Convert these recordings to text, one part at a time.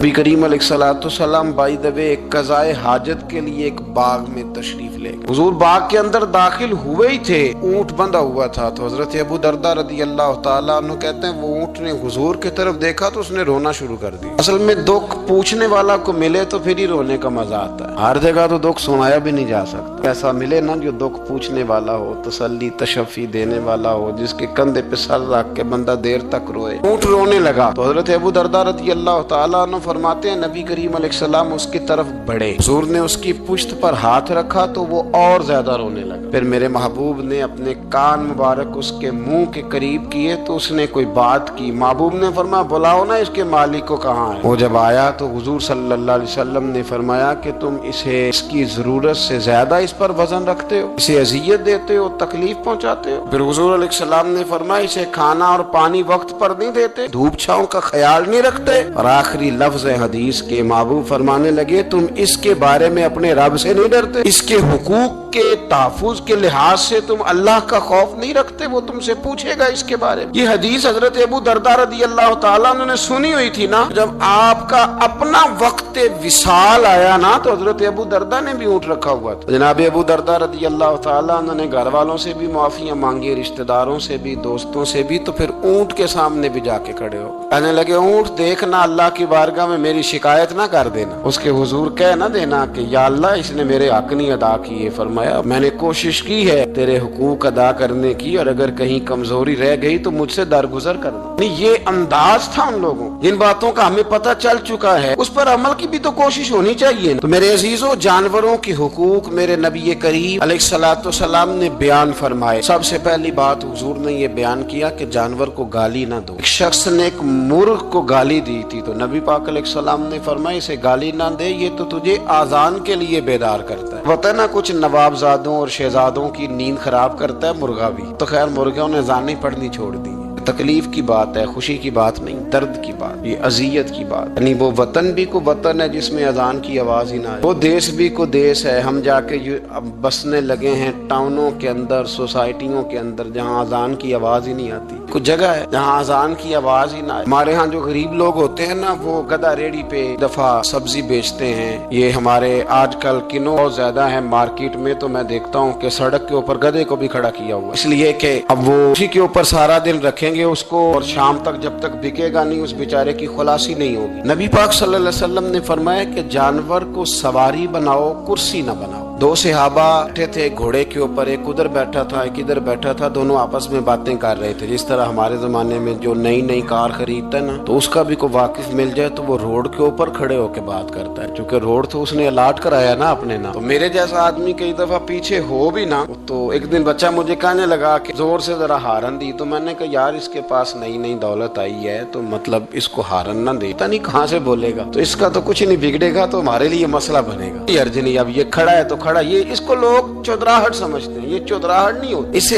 नबी करीम अलैहिस्सलाम by the way एक कज़ाए हाजत के लिए एक बाग में तशरीफ ले गए। हुजूर बाग के अंदर दाखिल हुए ही थे, ऊंट बंधा हुआ था। तो हजरत अबू दरदा रदी अल्लाह तआला अन्हु कहते हैं वो ऊंट ने हुजूर की तरफ देखा तो उसने रोना शुरू कर दिया। असल में दुख पूछने वाला को मिले तो फिर ही रोने का मजा आता है। हर जगह तो दुख सुनाया भी नहीं जा सकता। ऐसा मिले ना जो दुख पूछने वाला हो, तसल्ली तशफ़ी देने वाला हो, जिसके कंधे पे सर रख के बंदा देर तक रोए। ऊंट रोने लगा तो हजरत अबू दरदा रदी अल्लाह तआला अन्हु फरमाते हैं नबी करीम अलैहिस्सलाम उसकी तरफ बढ़े, हुजूर ने उसकी पुश्त पर हाथ रखा तो वो और ज्यादा रोने लगा। फिर मेरे महबूब ने अपने कान मुबारक उसके मुंह के करीब किए तो उसने कोई बात की। महबूब ने फरमाया बुलाओ ना इसके मालिक को कहाँ है। वो जब आया तो हुजूर सल्लल्लाहु अलैहि वसल्लम ने फरमाया कि तुम इसे इसकी जरूरत से ज्यादा इस पर वजन रखते हो, इसे अजियत देते हो, तकलीफ पहुंचाते हो। फिर हुजूर अलैहिस्सलाम ने फरमाया इसे खाना और पानी वक्त पर नहीं देते, धूप छांव का ख्याल नहीं रखते। और आखिरी लफ्ज हदीस के महबूब फरमाने लगे तुम इसके बारे में अपने रब से नहीं डरते, इसके हुकूक के तहफ़्फ़ुज़ के लिहाज से तुम अल्लाह का खौफ नहीं रखते, वो तुमसे पूछेगा इसके बारे में। ये हदीस हजरत अबू दरदा रदी अल्लाह तआला ने सुनी हुई थी ना। जब आपका अपना वक्त विसाल आया ना तो हजरत अबू दरदा ने भी ऊँट रखा हुआ था। जनाब अबू दरदा रदी अल्लाह तआला ने घर वालों से भी माफियां मांगी, रिश्तेदारों से भी, दोस्तों से भी। तो फिर ऊँट के सामने भी जाके खड़े हो कहने लगे ऊँट देखना अल्लाह की बारगाह में मेरी शिकायत ना कर देना, उसके हुजूर कह ना देना कि या अल्लाह इसने मेरे हक नहीं अदा किए। फरमाया मैंने कोशिश की है तेरे हुकूक अदा करने की और अगर कहीं कमजोरी रह गई तो मुझसे दरगुजर करना। नहीं ये अंदाज था उन लोगों, जिन बातों का हमें पता चल चुका है उस पर अमल की भी तो कोशिश होनी चाहिए। तो मेरे अजीजों जानवरों के हुकूक मेरे नबी करीम अलैहिस्सलाम ने बयान फरमाए। सबसे पहली बात हुजूर ने ये बयान किया कि जानवर को गाली ना दो। एक शख्स ने एक मुर्ग को गाली दी थी तो नबी पाक अलैहिस्सलाम ने फरमाया इसे गाली ना दे, ये तो तुझे आजान के लिए बेदार करता है। पता ना कुछ नवाबजादों और शहजादों की नींद खराब करता है मुर्गा भी। तो खैर मुर्गियों ने अज़ानें पढ़नी छोड़ दी। तकलीफ की बात है, खुशी की बात नहीं, दर्द की बात, ये अजियत की बात। यानी वो वतन भी को वतन है जिसमें अजान की आवाज ही ना है, वो देश भी को देश है। हम जाके अब बसने लगे हैं टाउनों के अंदर, सोसाइटियों के अंदर जहाँ अजान की आवाज ही नहीं आती। कुछ जगह है जहाँ अजान की आवाज ही ना है। हमारे यहाँ जो गरीब लोग होते हैं ना वो गधा रेडी पे दफा सब्जी बेचते हैं। ये हमारे आजकल किनो बहुत ज्यादा है मार्केट में, तो मैं देखता हूँ कि सड़क के ऊपर गधे को भी खड़ा किया हुआ, इसलिए कि अब वो उसी के ऊपर सारा दिन रखेंगे उसको और शाम तक जब तक बिकेगा नहीं उस बेचारे की खुलासी नहीं होगी। नबी पाक सल्लल्लाहु अलैहि वसल्लम ने फरमाया कि जानवर को सवारी बनाओ, कुर्सी न बनाओ। दो सहाबा बैठे थे घोड़े के ऊपर, एक उधर बैठा था एक इधर बैठा था, दोनों आपस में बातें कर रहे थे। जिस तरह हमारे जमाने में जो नई नई कार खरीदता है ना तो उसका भी कोई वाकिफ मिल जाए तो वो रोड के ऊपर खड़े होकर बात करता है, क्योंकि रोड तो उसने अलाट कराया ना अपने ना। तो मेरे जैसा आदमी कई दफा पीछे हो भी ना। तो एक दिन बच्चा मुझे कहने लगा कि जोर से जरा हारन दी, तो मैंने कहा यार इसके पास नई नई दौलत आई है तो मतलब इसको हारन ना दे, पता नहीं कहाँ से बोलेगा, तो इसका तो कुछ नहीं बिगड़ेगा तो हमारे लिए मसला बनेगा। ये अर्ज नहीं, अब ये खड़ा है तो खड़ा, ये इसको लोग चौधराहट समझते हैं, ये चौधराहट नहीं होती। इससे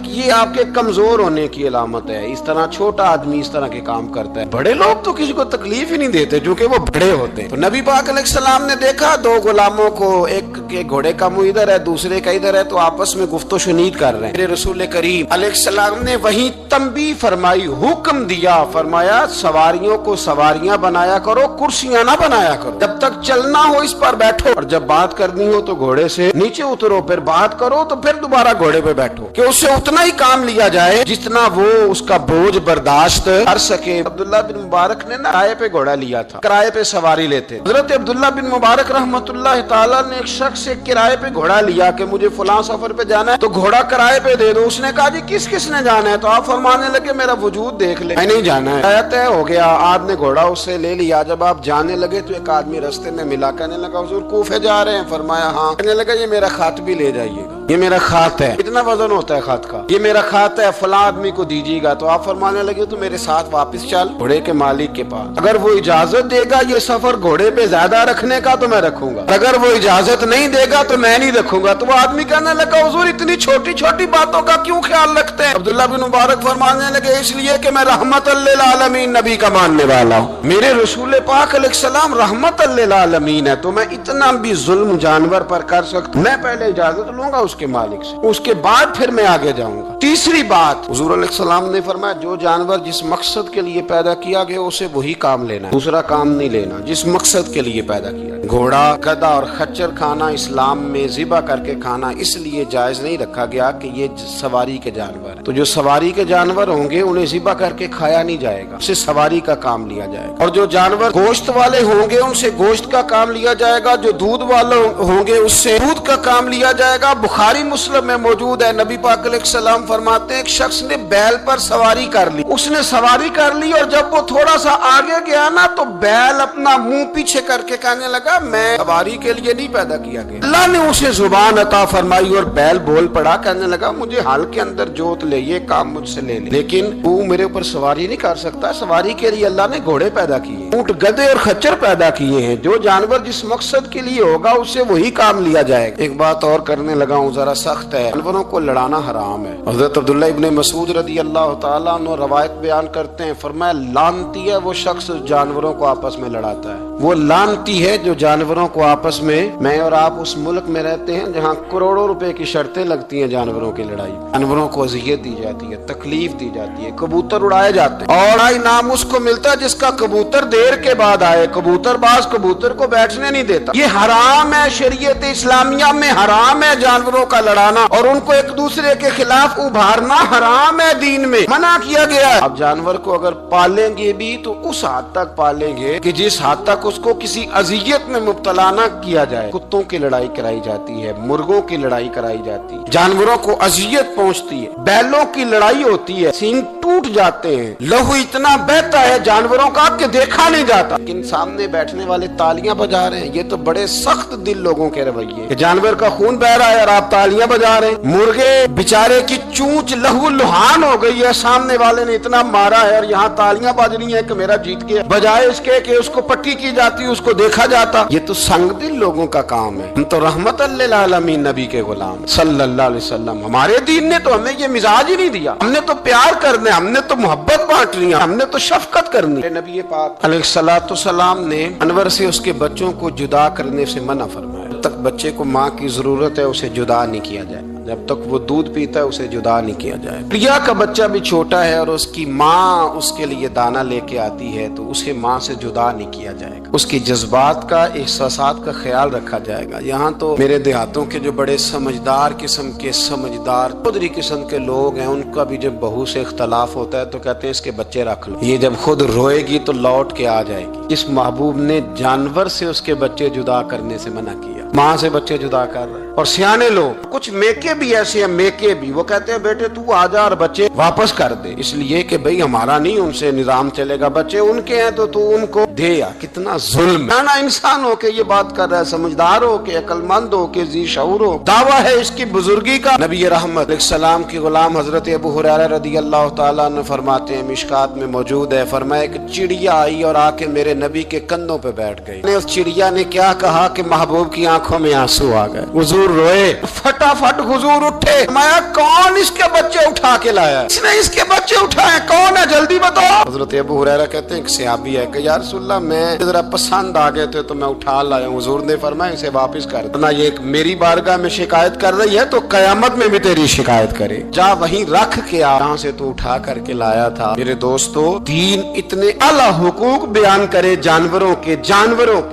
ये आपके कमजोर होने की अलामत है। इस तरह छोटा आदमी इस तरह के काम करता है। बड़े लोग तो किसी को तकलीफ ही नहीं देते क्योंकि वो बड़े होते हैं। तो नबी पाक अलैहिस्सलाम ने देखा दो गुलामों को, एक के घोड़े का मुंह इधर है दूसरे का इधर है, तो आपस में गुफ्तो शुनीद कर रहे हैं। मेरे रसूल करीम अलैहिस्सलाम ने वही तंबीह फरमाई, हुक्म दिया, फरमाया सवारियों को सवारियां बनाया करो, कुर्सियां ना बनाया करो। जब तक चलना हो इस पर बैठो और जब बात करनी हो तो घोड़े से नीचे उतरो, फिर बात करो तो फिर दोबारा घोड़े पे बैठो कि उससे उतना ही काम लिया जाए जितना वो उसका बोझ बर्दाश्त कर सके। अब्दुल्लाह बिन मुबारक ने ना किराए पे घोड़ा लिया था, किराए पे सवारी लेते। हजरत अब्दुल्लाह बिन मुबारक रहमतुल्लाह ताला ने एक शख्स से किराए पे घोड़ा लिया कि मुझे फलां सफर पे जाना है तो घोड़ा किराए पे दे दो। उसने कहा जी किस किसने जाना है? तो आप फरमाने लगे मेरा वजूद देख ले, मैं नहीं जाना है। तय हो गया, आपने घोड़ा उससे ले लिया। जब आप जाने लगे तो एक आदमी रास्ते में मिला, कहने लगा हुजूर कूफे जा रहे हैं? फरमाया हाँ। कहने लगा ये मेरा खात भी ले जाइएगा, ये मेरा खात है। कितना वजन होता है खात का? ये मेरा खात है, फला आदमी को दीजिएगा। तो आप फरमाने लगे तो मेरे साथ वापस चल घोड़े के मालिक के पास, अगर वो इजाजत देगा ये सफर घोड़े पे ज्यादा रखने का तो मैं रखूंगा, अगर वो इजाजत नहीं देगा तो मैं नहीं रखूंगा। तो वो आदमी कहने लगा हुजूर इतनी छोटी छोटी बातों का क्यों ख्याल रखते हैं? अब्दुल्लाह बिन मुबारक फरमाने लगे इसलिए कि मैं रहमतल लिल आलमीन नबी का मानने वाला हूँ, मेरे रसूल पाक अलैहिस्सलाम रहमतल लिल आलमीन है, तो मैं इतना भी जुल्म जानवर पर कर सकता हूँ। मैं पहले इजाजत लूंगा उसकी उसके मालिक से, उसके बाद फिर मैं आगे जाऊंगा। तीसरी बात, हुजूर अलैहिस्सलाम ने फरमाया जो जानवर जिस मकसद के लिए पैदा किया गया उसे वही काम लेना, दूसरा काम नहीं लेना जिस मकसद के लिए पैदा किया। घोड़ा, गधा और खच्चर खाना इस्लाम में ज़िबा करके खाना इसलिए जायज नहीं रखा गया कि ये सवारी के जानवर है, तो जो सवारी के जानवर होंगे उन्हें ज़िबा करके खाया नहीं जाएगा, उससे सवारी का काम लिया जाएगा। और जो जानवर गोश्त वाले होंगे उनसे गोश्त का काम लिया जाएगा, जो दूध वाले होंगे उससे दूध का काम लिया जाएगा। बुखारी मुस्लिम में मौजूद है, नबी पाक अलैहिस्सलाम फरमाते हैं एक शख्स ने बैल पर सवारी कर ली, उसने सवारी कर ली और जब वो थोड़ा सा आगे गया ना तो बैल अपना मुंह पीछे करके कहने लगा मैं सवारी के लिए नहीं पैदा किया गया। अल्लाह ने उसे जुबान अता फरमाई और बैल बोल पड़ा, कहने लगा मुझे हाल के अंदर जोत ले, ये काम मुझसे ले ले, लेकिन तू मेरे ऊपर सवारी नहीं कर सकता। सवारी के लिए अल्लाह ने घोड़े पैदा किए, ऊंट, गधे और खच्चर पैदा किए हैं। जो जानवर जिस मकसद के लिए होगा उससे वही काम लिया जाएगा। एक बात और करने लगा हूँ, जरा सख्त है, जानवरों को लड़ाना हराम है। हज़रत अब्दुल्ला इब्न मसूद रज़ी अल्लाह तआला अन्हु रवायत बयान करते हैं, फरमाया लानती है वो शख्स जानवरों को आपस में लड़ाता है, वो लानती है जो जानवरों को आपस में। मैं और आप उस मुल्क में रहते हैं जहाँ करोड़ों रुपए की शर्तें लगती हैं जानवरों की लड़ाई, जानवरों को अज़ियत दी जाती है, तकलीफ दी जाती है, कबूतर उड़ाए जाते हैं और आई नाम उसको मिलता है जिसका कबूतर देर के बाद आए। कबूतरबाज कबूतर को बैठने नहीं देता, ये हराम है, शरीयत इस्लामिया में हराम है जानवरों का लड़ाना और उनको एक दूसरे के खिलाफ उभारना हराम है, दीन में मना किया गया है। अब जानवर को अगर पालेंगे भी तो उस हद तक पालेंगे कि जिस हद तक उसको किसी अजियत में मुब्तला न किया जाए। कुत्तों की लड़ाई कराई जाती है, मुर्गों की लड़ाई कराई जाती है, जानवरों को अजियत पहुंचती है, बैलों की लड़ाई होती है, सींग टूट जाते हैं, लहू इतना बहता है जानवरों का कि देखा नहीं जाता, लेकिन सामने बैठने वाले तालियां बजा रहे हैं। ये तो बड़े सख्त दिल लोगों के रवैये कि जानवर का खून बह रहा है और आप तालियां बजा रहे हैं। मुर्गे बेचारे की चूंच लहू लुहान हो गई है, सामने वाले ने इतना मारा है और यहाँ तालियां बज रही है कि मेरा जीत गया, बजाय इसके कि उसको पट्टी की जाती, उसको देखा जाता। ये तो संग दिल लोगों का काम है। हम तो रहमतल लिल आलमीन नबी के गुलाम सल्लल्लाहु अलैहि वसल्लम, हमारे दीन ने तो हमें ये मिजाज ही नहीं दिया। हमने तो प्यार करना, हमने तो मोहब्बत बांटनी, हमने तो शफकत करनी। नबी पाक अलैहिस्सलातु वस्सलाम ने जानवर से उसके बच्चों को जुदा करने से मना फरमाया। जब तक बच्चे को माँ की जरूरत है उसे जुदा नहीं किया जाए, जब तक वो दूध पीता है उसे जुदा नहीं किया जाए। प्रिया का बच्चा भी छोटा है और उसकी माँ उसके लिए दाना लेके आती है तो उसे माँ से जुदा नहीं किया जाएगा, उसकी जज्बात का, एहसासात का ख्याल रखा जाएगा। यहाँ तो मेरे देहातों के जो बड़े समझदार किस्म के, समझदार खुदरी किस्म के लोग हैं, उनका भी जब बहू से इख्तलाफ होता है तो कहते हैं इसके बच्चे रख लो, ये जब खुद रोएगी तो लौट के आ जाएगी। इस महबूब ने जानवर से उसके बच्चे जुदा करने से मना किया, माँ से बच्चे जुदा कर रहे हैं। और सियाने लोग, कुछ मेके भी ऐसे हैं, मेके भी, वो कहते हैं बेटे तू आजा और बच्चे वापस कर दे, इसलिए कि भाई हमारा नहीं उनसे निजाम चलेगा, बच्चे उनके हैं तो तू उनको दे। या कितना जुल्म है ना। इंसान हो के ये बात कर रहा है, समझदार हो के, अक्लमंद हो के, जी शऊर हो, दावा है इसकी बुजुर्गी का। नबी रहमत अलैहिस्सलाम के गुलाम हजरत अबू हुरैरा रदियल्लाहु ताला अन्हु फरमाते हैं, मिशकात में मौजूद है, फरमाया एक चिड़िया आई और आके मेरे नबी के कंधों पे बैठ गई। उस चिड़िया ने क्या कहा कि महबूब की आंखों में आंसू आ गए, हुजूर रोए, फटाफट हुजूर उठे, फरमाया कौन इसके बच्चे उठा के लाया? इसने इसके बच्चे उठाए, कौन है जल्दी बताओ। हजरत अबू हुरैरा कहते हैं सहाबी है कि या रसूलल्लाह मैं जरा पसंद आ गए थे तो मैं उठा लाया। हुजूर ने फरमाया इसे वापस कर देना, ये मेरी बारगाह में शिकायत कर रही है तो कयामत में भी तेरी शिकायत करे, जा वहीं रख के आ जहां से तू उठा करके लाया था। मेरे दोस्तों, दीन इतने आला हुकूक बयान करे जानवरों के,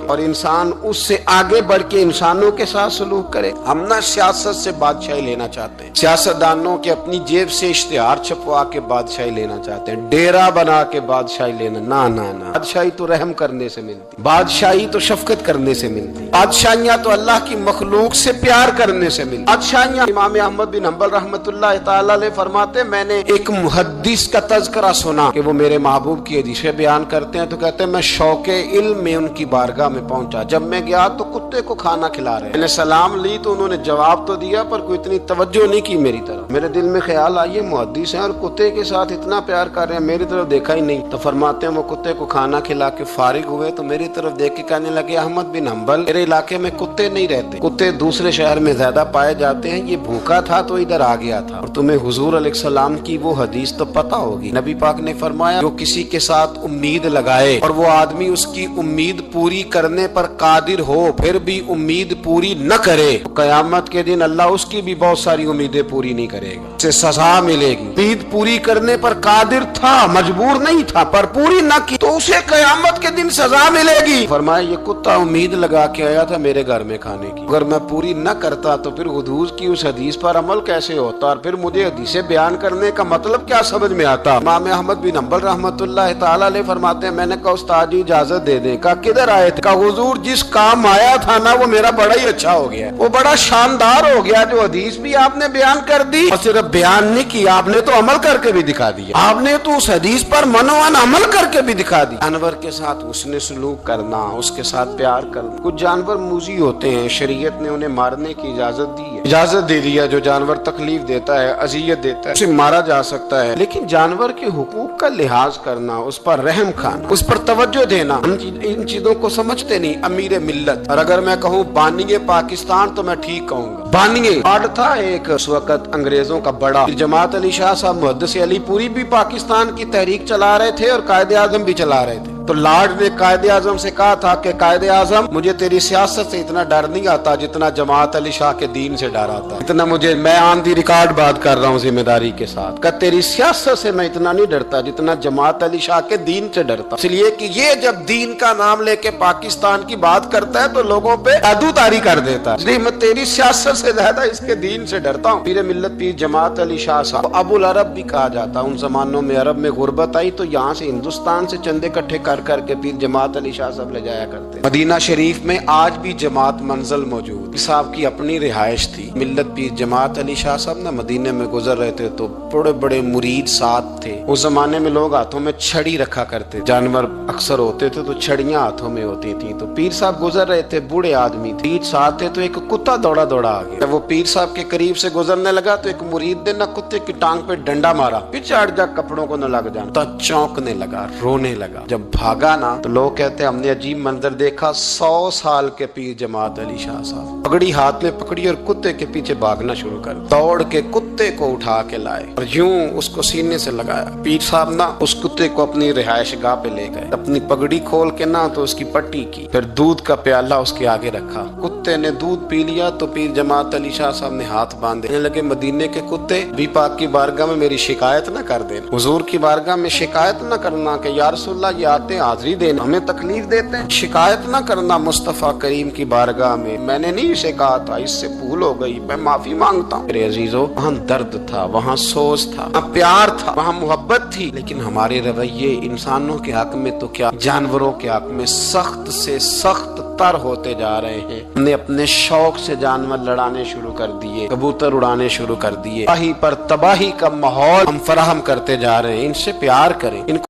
और इंसान उससे आगे बढ़ के इंसानों के साथ सलूक करे। हम ना सियासत से बादशाही लेना चाहते हैं, सियासतदानों के अपनी जेब से इश्तिहार छपवा के बादशाही लेना चाहते हैं, डेरा बना के बादशाही लेना, ना ना ना। बादशाही तो रहम करने से मिलती, बादशाही तो शफकत करने से मिलती, बादशाहियां तो अल्लाह की मखलूक से प्यार करने से मिलती। बादशाहियां, इमाम अहमद बिन हंबल रहमतुल्लाह तआला अलैह फरमाते, मैंने एक मुहद्दिस का तज़किरा सुना कि वो मेरे महबूब की हदीसें बयान करते हैं तो कहते हैं मैं शौके इल्म में उनकी बारगाह में पहुंचा, जब मैं गया तो कुत्ते को खाना खिला रहे, मैंने सलाम ली तो उन्होंने जवाब तो दिया पर कोई इतनी तवज्जो नहीं की मेरी तरफ। मेरे दिल में ख्याल आया मुहद्दिस हैं और कुत्ते के साथ इतना प्यार कर रहे हैं, मेरी तरफ देखा ही नहीं। तो फरमाते हैं वो कुत्ते को खाना खिला के फारिग हुए तो मेरी तरफ देख के कहने लगे, अहमद बिन हंबल, मेरे इलाके में कुत्ते नहीं रहते, कुत्ते दूसरे शहर में ज्यादा पाए जाते हैं, ये भूखा था तो इधर आ गया था। और तुम्हें हुजूर अलैहिस्सलाम की वो हदीस तो पता होगी, नबी पाक ने फरमाया जो किसी के साथ उम्मीद लगाए और वो आदमी उसकी उम्मीद पूरी करने पर कादिर हो फिर भी उम्मीद पूरी न करे, क़यामत के दिन अल्लाह उसकी भी बहुत सारी उम्मीदें पूरी नहीं करेगा, उसे सजा मिलेगी। उम्मीद पूरी करने पर कादिर था, मजबूर नहीं था, पर पूरी न की तो उसे क़यामत के दिन सजा मिलेगी। फरमाया ये कुत्ता उम्मीद लगा के आया था मेरे घर में खाने की, अगर मैं पूरी न करता तो फिर हुजूर की उस हदीस पर अमल कैसे होता, और फिर मुझे हदीसें बयान करने का मतलब क्या समझ में आता। इमाम अहमद बिन हंबल रहमतुल्लाह तआला अलैह फरमाते हैं, मैंने कहा उस्ताद जी इजाजत दे दें। कहा किधर आए थे? कहा हुजूर जिस काम आया था ना वो मेरा बड़ा ही अच्छा हो गया, वो बड़ा शानदार हो गया, जो हदीस भी आपने बयान कर दी और सिर्फ बयान नहीं किया, आपने तो अमल करके भी दिखा दिया, आपने तो उस हदीस पर मनोवन अमल करके भी दिखा दिया। जानवर के साथ उसने सलूक करना, उसके साथ प्यार करना। कुछ जानवर मूजी होते हैं, शरीयत ने उन्हें मारने की इजाजत दी है, इजाजत दे दिया। जो जानवर तकलीफ देता है, अजियत देता है, उसे मारा जा सकता है, लेकिन जानवर के हुकूक का लिहाज करना, उस पर रहम खाना, उस पर तवज्जो देना, इन चीजों को समझते नहीं अमीर मिल्लत। और अगर मैं कहूँ बानिए पाकिस्तान तो मैं ठीक कहूँगा। बानिए आड़ था एक उस वक्त अंग्रेजों का बड़ा, जमात अली शाह साहब मुहद्दिस अली पूरी भी पाकिस्तान की तहरीक चला रहे थे और कायदे आजम भी चला रहे थे। तो लॉर्ड ने कायदे आजम से कहा था कि कायदे आजम मुझे तेरी सियासत से इतना डर नहीं आता जितना जमात अली शाह के दीन से डर आता, इतना मुझे, मैं ऑन दी रिकॉर्ड बात कर रहा हूँ जिम्मेदारी के साथ, कि तेरी सियासत से मैं इतना नहीं डरता जितना जमात अली शाह के दीन से डरता। इसलिए कि ये जब दीन का नाम लेके पाकिस्तान की बात करता है तो लोगों पे जादूतारी कर देता है, इसलिए मैं तेरी सियासत से ज्यादा इसके दीन से डरता हूँ। पीर मिल्लत पीर जमात अली शाह साहब अबुल अरब भी कहा जाता। उन जमानों में अरब में गुर्बत आई तो यहाँ से हिंदुस्तान से चंदे इकट्ठे करके पीर जमात अली शाह साहब ले जाया करते। मदीना शरीफ में आज भी जमात मंजिल मौजूद, साहब की अपनी रिहाइश थी। मिल्लत पीर जमात अली शाह साहब ना मदीने में गुजर रहे थे तो बड़े बड़े मुरीद साथ थे। उस जमाने में लोग हाथों में छड़ी रखा करते, जानवर अक्सर होते थे तो छड़ियां हाथों में होती थी। तो पीर साहब गुजर रहे थे, बूढ़े आदमी थे, साथ थे, तो एक कुत्ता दौड़ा दौड़ा आ गया। जब वो पीर साहब के करीब से गुजरने लगा तो एक मुरीद ने ना कुत्ते की टांग पे डंडा मारा, पीछे हट जा, कपड़ों को न लग जाना। तो चौंकने लगा, रोने लगा। जब भागा ना तो लोग कहते हैं हमने अजीब मंजर देखा। 100 साल के पीर जमात अली शाह साहब पगड़ी हाथ में पकड़ी और कुत्ते के पीछे भागना शुरू कर, दौड़ के कुत्ते को उठा के लाए और यूं उसको सीने से लगाया। पीर साहब ना उस कुत्ते को अपनी रिहाइश गाह पे ले गए, अपनी पगड़ी खोल के ना तो उसकी पट्टी की, फिर दूध का प्याला उसके आगे रखा। कुत्ते ने दूध पी लिया तो पीर जमात अली शाह साहब ने हाथ बांधे लगे, मदीने के कुत्ते भी पाक की बारगाह में मेरी शिकायत न कर देना, हुजूर की बारगाह में शिकायत न करना कि या रसूलल्लाह ये आते हाजिरी देना, हमें तकलीफ देते हैं, शिकायत न करना मुस्तफा करीम की बारगाह में, मैंने नहीं इसे कहा था, इससे भूल हो गई, मैं माफी मांगता हूँ। मेरे अजीजों, वहाँ दर्द था, वहाँ सोच था, वहाँ प्यार था, वहाँ मोहब्बत थी, लेकिन हमारे रवैये इंसानों के हक में तो क्या जानवरों के हक में सख्त से सख्त तर होते जा रहे हैं। हमने अपने शौक से जानवर लड़ाने शुरू कर दिए, कबूतर उड़ाने शुरू कर दिए, तबाही पर तबाही का माहौल हम फराहम करते जा रहे हैं। इनसे प्यार करें, इनको